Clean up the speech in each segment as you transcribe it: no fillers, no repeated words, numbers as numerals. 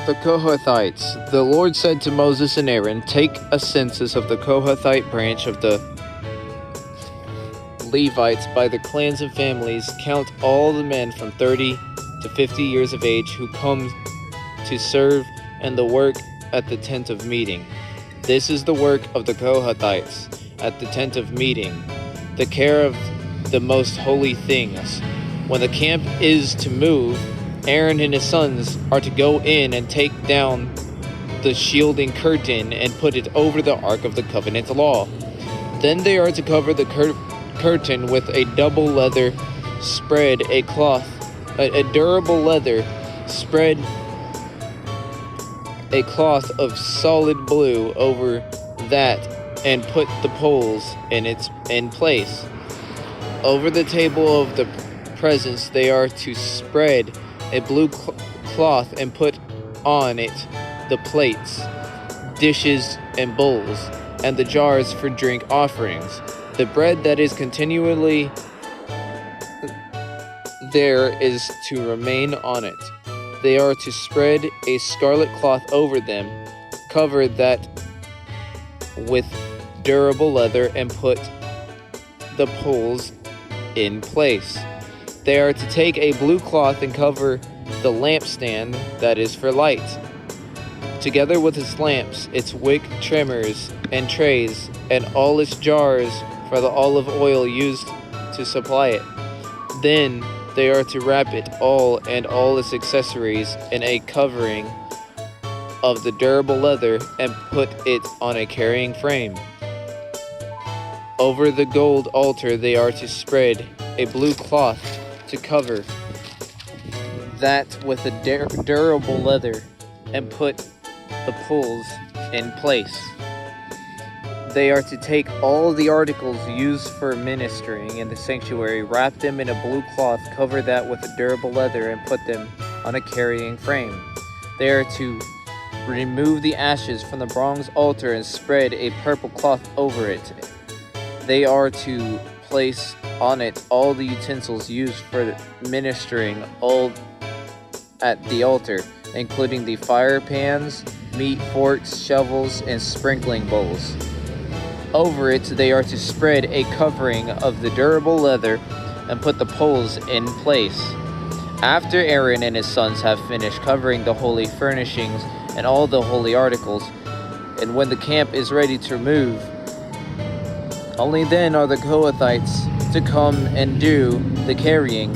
The Kohathites. The Lord said to Moses and Aaron, "Take a census of the Kohathite branch of the Levites by their clans and families. Count all the men from 30 to 50 years of age who come to serve in the work at the tent of meeting. This is the work of the Kohathites at the tent of meeting, the care of the most holy things. When the camp is to move, Aaron and his sons are to go in and take down the shielding curtain and put it over the Ark of the Covenant law. Then they are to cover the curtain with a double leather spread, a durable leather spread, a cloth of solid blue over that, and put the poles in place. Over the table of the presence they are to spread a blue cloth and put on it the plates, dishes, and bowls, and the jars for drink offerings. The bread that is continually there is to remain on it. They are to spread a scarlet cloth over them, cover that with durable leather, and put the poles in place. They are to take a blue cloth and cover the lampstand that is for light, together with its lamps, its wick trimmers and trays, and all its jars for the olive oil used to supply it. Then they are to wrap it all and all its accessories in a covering of the durable leather and put it on a carrying frame. Over the gold altar they are to spread a blue cloth to cover that with a durable leather and put the poles in place. They are to take all the articles used for ministering in the sanctuary, wrap them in a blue cloth, cover that with a durable leather, and put them on a carrying frame. They are to remove the ashes from the bronze altar and spread a purple cloth over it. They are to place on it all the utensils used for ministering all at the altar, including the fire pans, meat forks, shovels, and sprinkling bowls. Over it they are to spread a covering of the durable leather and put the poles in place. After Aaron and his sons have finished covering the holy furnishings and all the holy articles, and when the camp is ready to move, only then are the Kohathites to come and do the carrying,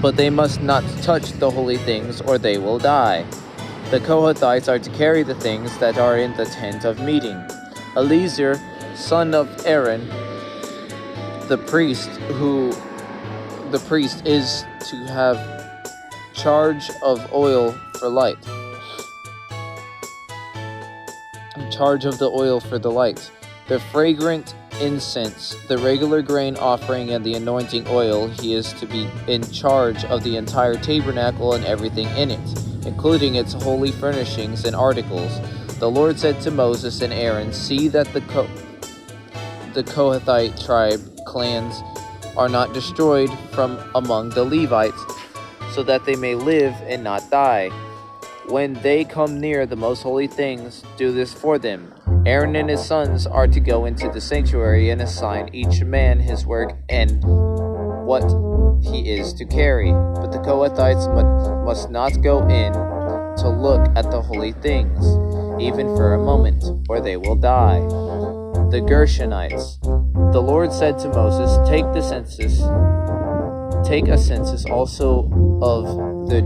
but they must not touch the holy things or they will die. The Kohathites are to carry the things that are in the tent of meeting. Eleazar, son of Aaron, the priest is to have charge of oil for light. In charge of the oil for the light, the fragrant incense, the regular grain offering, and the anointing oil. He is to be in charge of the entire tabernacle and everything in it, including its holy furnishings and articles. The Lord said to Moses and Aaron, "See that the Kohathite tribe clans are not destroyed from among the Levites, so that they may live and not die. When they come near the most holy things, do this for them. Aaron and his sons are to go into the sanctuary and assign each man his work and what he is to carry. But the Kohathites must not go in to look at the holy things, even for a moment, or they will die." The Gershonites. The Lord said to Moses, Take a census also of the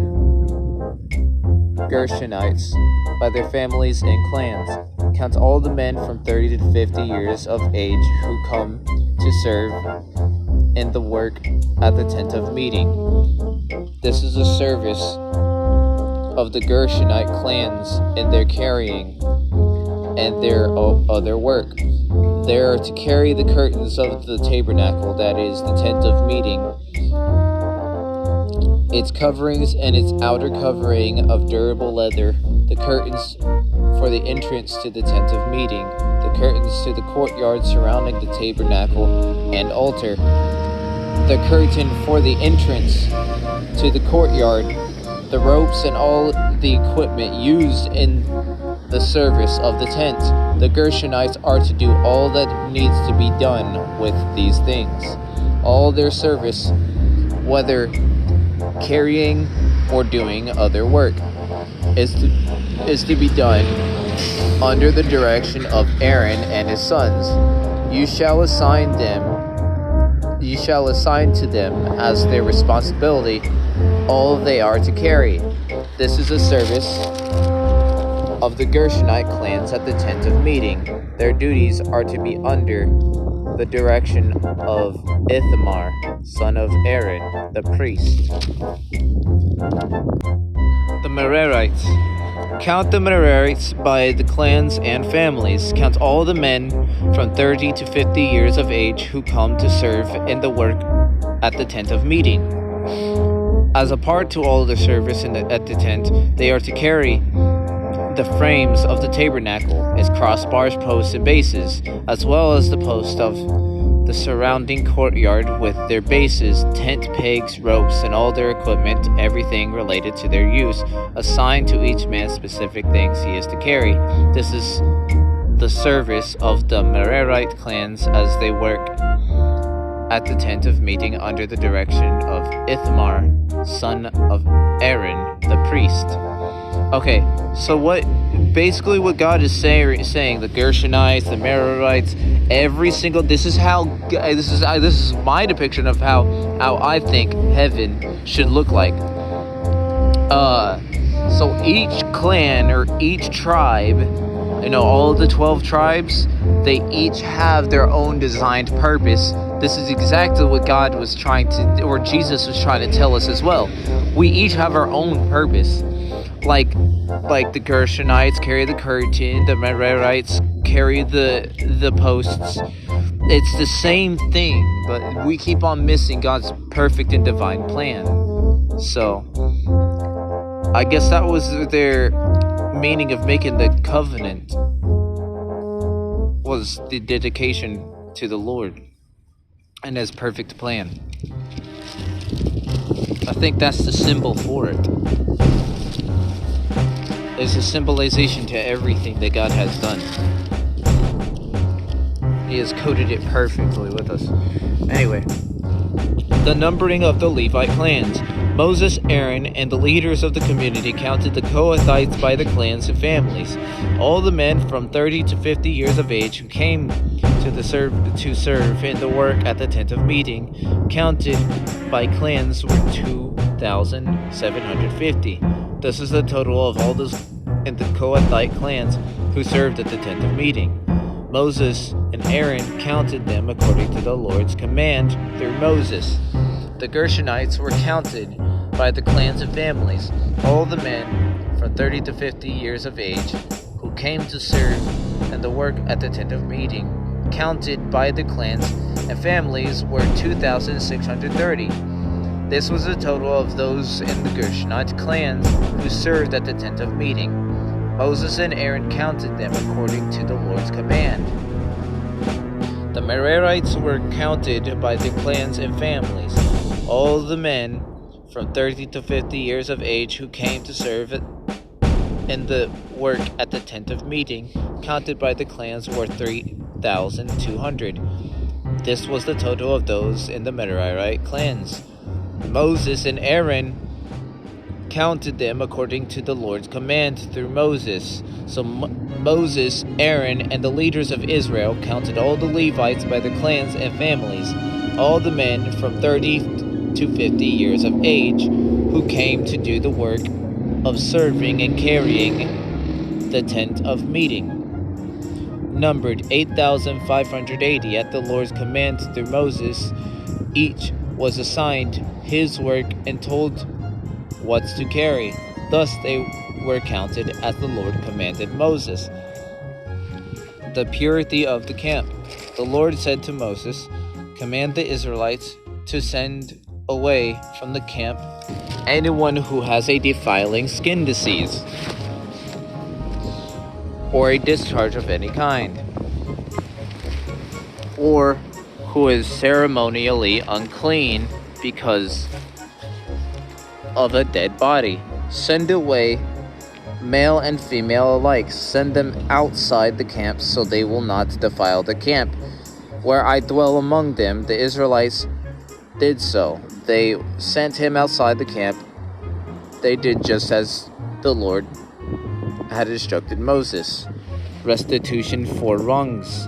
Gershonites by their families and clans. Count all the men from 30 to 50 years of age who come to serve in the work at the tent of meeting. This is the service of the Gershonite clans in their carrying and their other work. They are to carry the curtains of the tabernacle, that is, the tent of meeting, its coverings and its outer covering of durable leather, the curtains for the entrance to the tent of meeting, the curtains to the courtyard surrounding the tabernacle and altar, the curtain for the entrance to the courtyard, the ropes, and all the equipment used in the service of the tent. The Gershonites are to do all that needs to be done with these things. All their service, whether carrying or doing other work, is to be done under the direction of Aaron and his sons. You shall assign to them as their responsibility all they are to carry. This is a service of the Gershonite clans at the tent of meeting. Their duties are to be under the direction of Ithamar, son of Aaron, the priest. The Merarites. Count the Merarites by the clans and families. Count all the men from 30 to 50 years of age who come to serve in the work at the tent of meeting. As a part to all the service at the tent, they are to carry the frames of the tabernacle, its crossbars, posts, and bases, as well as the posts of the surrounding courtyard with their bases, tent pegs, ropes, and all their equipment, everything related to their use, assigned to each man specific things he is to carry. This is the service of the Merarite clans as they work at the tent of meeting under the direction of Ithamar, son of Aaron, the priest. Okay, so what God is saying, the Gershonites, the Merarites, every single, this is my depiction of how I think heaven should look like. So each clan or each tribe, all of the 12 tribes, they each have their own designed purpose. This is exactly what God was trying to, or Jesus was trying to tell us as well. We each have our own purpose. Like the Gershonites carry the curtain, the Merarites carry the posts. It's the same thing, but we keep on missing God's perfect and divine plan. So, I guess that was their meaning of making the covenant, was the dedication to the Lord and His perfect plan. I think that's the symbol for it. It's a symbolization to everything that God has done. He has coded it perfectly with us. Anyway, the numbering of the Levite clans. Moses, Aaron, and the leaders of the community counted the Kohathites by the clans and families. All the men from 30 to 50 years of age who came to serve in the work at the tent of meeting, counted by clans, were 2,750. This is the total of all the Kohathite clans who served at the tent of meeting. Moses and Aaron counted them according to the Lord's command through Moses. The Gershonites were counted by the clans and families. All the men from 30 to 50 years of age who came to serve in the work at the tent of meeting, counted by the clans and families, were 2,630. This was the total of those in the Gershonite clans who served at the tent of meeting. Moses and Aaron counted them according to the Lord's command. The Merarites were counted by the clans and families. All the men from 30 to 50 years of age who came to serve in the work at the tent of meeting, counted by the clans, were 3,200. This was the total of those in the Merarite clans. Moses and Aaron counted them according to the Lord's command through Moses. So Moses, Aaron, and the leaders of Israel counted all the Levites by the clans and families, all the men from 30 to 50 years of age who came to do the work of serving and carrying the tent of meeting, numbered 8,580 at the Lord's command through Moses. Each was assigned his work and told what to carry. Thus they were counted as the Lord commanded Moses. The purity of the camp. The Lord said to Moses, "Command the Israelites to send away from the camp anyone who has a defiling skin disease or a discharge of any kind, or who is ceremonially unclean because of a dead body, Send away male and female alike. Send them outside the camp, so they will not defile the camp where I dwell among them. The Israelites did so. They sent him outside the camp. They did just as the Lord had instructed Moses. Restitution for wrongs.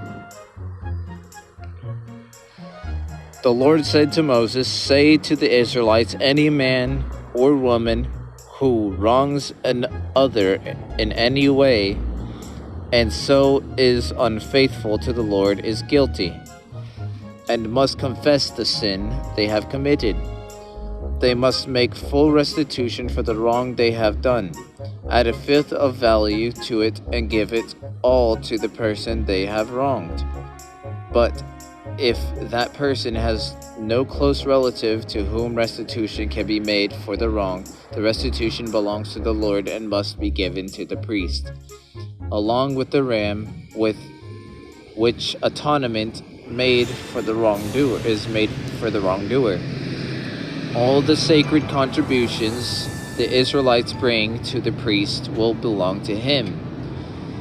The Lord said to Moses, "Say to the Israelites, any man or woman who wrongs another in any way, and so is unfaithful to the Lord, is guilty, and must confess the sin they have committed. They must make full restitution for the wrong they have done. Add a fifth of value to it and give it all to the person they have wronged. But if that person has no close relative to whom restitution can be made for the wrong, the restitution belongs to the Lord and must be given to the priest, along with the ram with which atonement made for the wrongdoer is made for the wrongdoer. All the sacred contributions the Israelites bring to the priest will belong to him.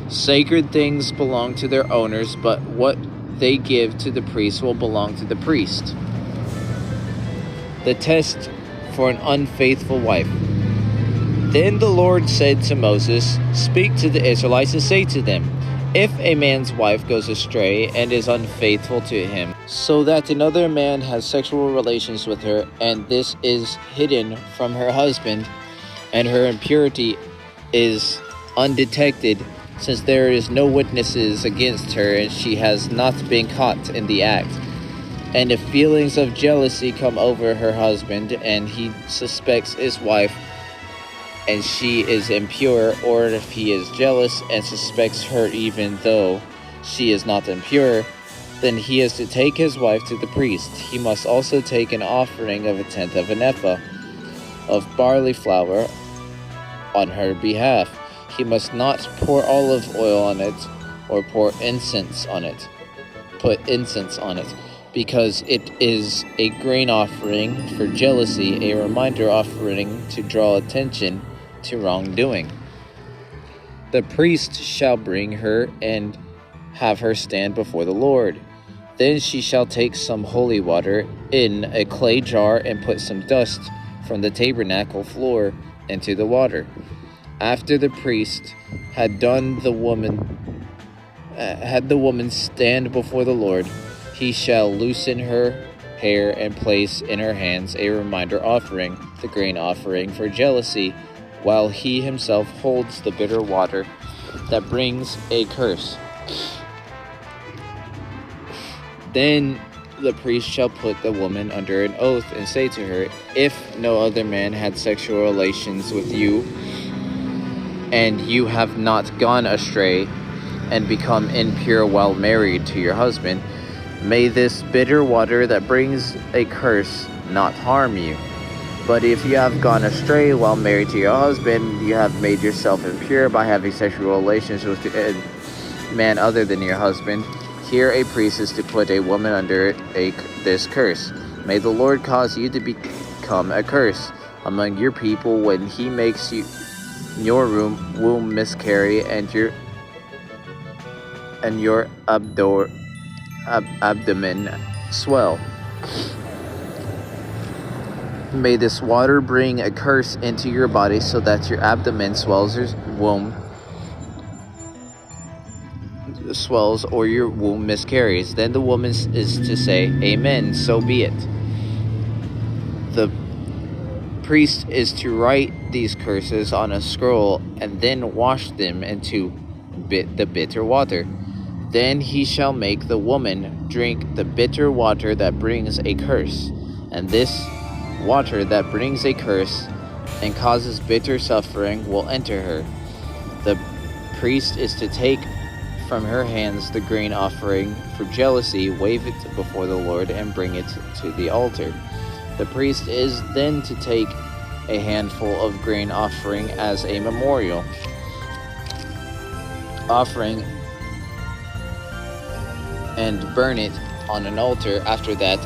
Sacred things belong to their owners, but what they give to the priest will belong to the priest." The test for an unfaithful wife. Then the Lord said to Moses, "Speak to the Israelites and say to them, if a man's wife goes astray and is unfaithful to him, so that another man has sexual relations with her, and this is hidden from her husband, and her impurity is undetected, since there is no witnesses against her and she has not been caught in the act, and if feelings of jealousy come over her husband and he suspects his wife and she is impure, or if he is jealous and suspects her even though she is not impure, then he is to take his wife to the priest. He must also take an offering of 1/10 of an ephah of barley flour on her behalf. He must not pour olive oil on it or put incense on it, because it is a grain offering for jealousy, a reminder offering to draw attention to wrongdoing. The priest shall bring her and have her stand before the Lord. Then she shall take some holy water in a clay jar and put some dust from the tabernacle floor into the water. After the priest had the woman stand before the Lord, he shall loosen her hair and place in her hands a reminder offering, the grain offering for jealousy, while he himself holds the bitter water that brings a curse. Then the priest shall put the woman under an oath and say to her, if no other man had sexual relations with you, and you have not gone astray and become impure while married to your husband, may this bitter water that brings a curse not harm you. But if you have gone astray while married to your husband, you have made yourself impure by having sexual relations with a man other than your husband, here a priest is to put a woman under this curse. May the Lord cause you to become a curse among your people when he makes your womb miscarry and your abdomen swell. May this water bring a curse into your body so that your abdomen swells or your womb miscarries. Then the woman is to say, Amen, so be it. The priest is to write these curses on a scroll and then wash them into the bitter water. Then he shall make the woman drink the bitter water that brings a curse, and this water that brings a curse and causes bitter suffering will enter her. The priest is to take from her hands the grain offering for jealousy, wave it before the Lord, and bring it to the altar. The priest is then to take a handful of grain offering as a memorial offering and burn it on an altar. After that,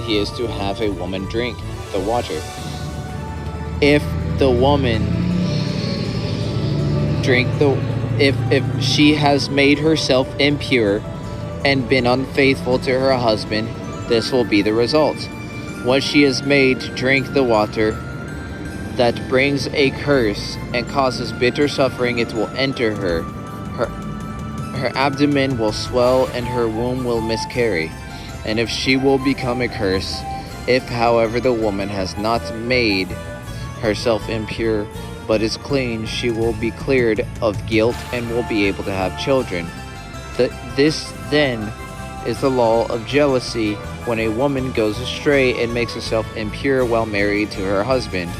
he is to have a woman drink the water. If the woman drink the if she has made herself impure and been unfaithful to her husband, this will be the result. When she is made to drink the water that brings a curse and causes bitter suffering, it will enter her. Her abdomen will swell and her womb will miscarry. And if she will become a curse, if however the woman has not made herself impure but is clean, she will be cleared of guilt and will be able to have children. This then is the law of jealousy when a woman goes astray and makes herself impure while married to her husband,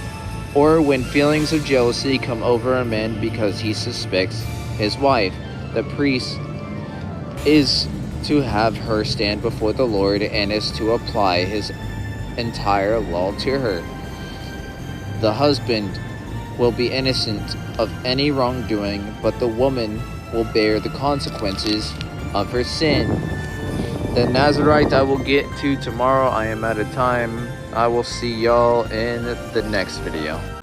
or when feelings of jealousy come over a man because he suspects his wife. The priest is to have her stand before the Lord and is to apply his entire law to her. The husband will be innocent of any wrongdoing, but the woman will bear the consequences of her sin. The Nazarite I will get to tomorrow. I am out of time. I will see y'all in the next video.